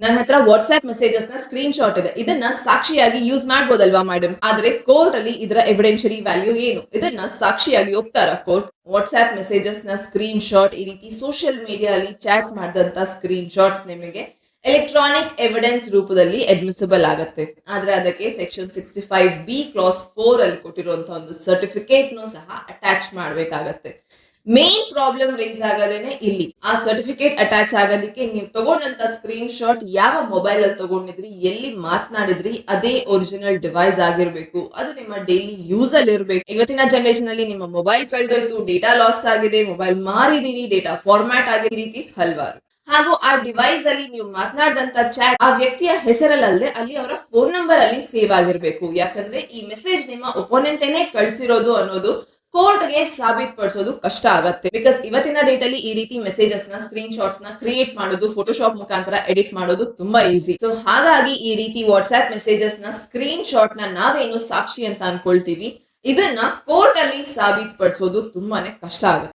ನನ್ನ ಹತ್ರ WhatsApp messages ನ ಸ್ಕ್ರೀನ್ ಶಾಟ್ ಇದೆ. ಇದನ್ನ ಸಾಕ್ಷಿಯಾಗಿ ಯೂಸ್ ಮಾಡ್ಬೋದಲ್ವಾ ಮೇಡಮ್? ಆದ್ರೆ ಕೋರ್ಟ್ ಅಲ್ಲಿ ಇದರ ಎವಿಡೆನ್ಷಿಯರಿ ವ್ಯಾಲ್ಯೂ ಏನು? ಇದನ್ನ ಸಾಕ್ಷಿಯಾಗಿ ಒಪ್ತಾರ ಕೋರ್ಟ್? ವಾಟ್ಸ್ಆಪ್ ಮೆಸೇಜಸ್ ನ ಸ್ಕ್ರೀನ್ ಶಾಟ್, ಈ ರೀತಿ ಸೋಷಿಯಲ್ ಮೀಡಿಯಾ ಅಲ್ಲಿ ಚಾಟ್ ಮಾಡಿದಂತ ಸ್ಕ್ರೀನ್ ಶಾಟ್ಸ್ ನಿಮಗೆ ಎಲೆಕ್ಟ್ರಾನಿಕ್ ಎವಿಡೆನ್ಸ್ ರೂಪದಲ್ಲಿ ಅಡ್ಮಿಸಿಬಲ್ ಆಗುತ್ತೆ. ಆದ್ರೆ ಅದಕ್ಕೆ ಸೆಕ್ಷನ್ 65B ಕ್ಲಾಸ್ 4 ಅಲ್ಲಿ ಕೊಟ್ಟಿರುವಂತಹ ಒಂದು ಸರ್ಟಿಫಿಕೇಟ್ ಸಹ ಅಟ್ಯಾಚ್ ಮಾಡಬೇಕಾಗತ್ತೆ. ಮೇನ್ ಪ್ರಾಬ್ಲಮ್ ರೈಸ್ ಆಗೋದೇನೆ ಇಲ್ಲಿ. ಆ ಸರ್ಟಿಫಿಕೇಟ್ ಅಟ್ಯಾಚ್ ಆಗೋದಕ್ಕೆ ನೀವು ತಗೊಂಡಂತ ಸ್ಕ್ರೀನ್ ಶಾಟ್ ಯಾವ ಮೊಬೈಲ್ ಅಲ್ಲಿ ತಗೊಂಡಿದ್ರಿ, ಎಲ್ಲಿ ಮಾತನಾಡಿದ್ರಿ, ಅದೇ ಒರಿಜಿನಲ್ ಡಿವೈಸ್ ಆಗಿರ್ಬೇಕು. ಅದು ನಿಮ್ಮ ಡೈಲಿ ಯೂಸ್ ಅಲ್ಲಿ ಇರಬೇಕು. ಇವತ್ತಿನ ಜನರೇಷನ್ ಅಲ್ಲಿ ನಿಮ್ಮ ಮೊಬೈಲ್ ಕಳೆದೋಯ್ತು, ಡೇಟಾ ಲಾಸ್ಟ್ ಆಗಿದೆ, ಮೊಬೈಲ್ ಮಾರಿದಿರಿ, ಡೇಟಾ ಫಾರ್ಮ್ಯಾಟ್ ಆಗಿದೆ, ಈ ರೀತಿ ಹಲವಾರು. ಹಾಗೂ ಆ ಡಿವೈಸ್ ಅಲ್ಲಿ ನೀವು ಮಾತನಾಡಿದಂತ ಚಾಟ್ ಆ ವ್ಯಕ್ತಿಯ ಹೆಸರಲ್ಲದೆ ಅಲ್ಲಿ ಅವರ ಫೋನ್ ನಂಬರ್ ಅಲ್ಲಿ ಸೇವ್ ಆಗಿರ್ಬೇಕು. ಯಾಕಂದ್ರೆ ಈ ಮೆಸೇಜ್ ನಿಮ್ಮ ಒಪೋನೆಂಟ್ ಕಳ್ಸಿರೋದು ಅನ್ನೋದು ಕೋರ್ಟ್ಗೆ ಸಾಬೀತುಪಡಿಸೋದು ಕಷ್ಟ ಆಗತ್ತೆ. ಬಿಕಾಸ್ ಇವತ್ತಿನ ಡೇಟ್ ಅಲ್ಲಿ ಈ ರೀತಿ ಮೆಸೇಜಸ್ ನ ಸ್ಕ್ರೀನ್ ಶಾಟ್ಸ್ ನ ಕ್ರಿಯೇಟ್ ಮಾಡೋದು, ಫೋಟೋಶಾಪ್ ಮುಖಾಂತರ ಎಡಿಟ್ ಮಾಡೋದು ತುಂಬಾ ಈಸಿ. ಸೊ ಹಾಗಾಗಿ ಈ ರೀತಿ ವಾಟ್ಸ್ಆಪ್ ಮೆಸೇಜಸ್ ನ ಸ್ಕ್ರೀನ್ ಶಾಟ್ ನ ನಾವೇನು ಸಾಕ್ಷಿ ಅಂತ ಅನ್ಕೊಳ್ತೀವಿ, ಇದನ್ನ ಕೋರ್ಟ್ ಅಲ್ಲಿ ಸಾಬೀತುಪಡಿಸೋದು ತುಂಬಾನೇ ಕಷ್ಟ ಆಗುತ್ತೆ.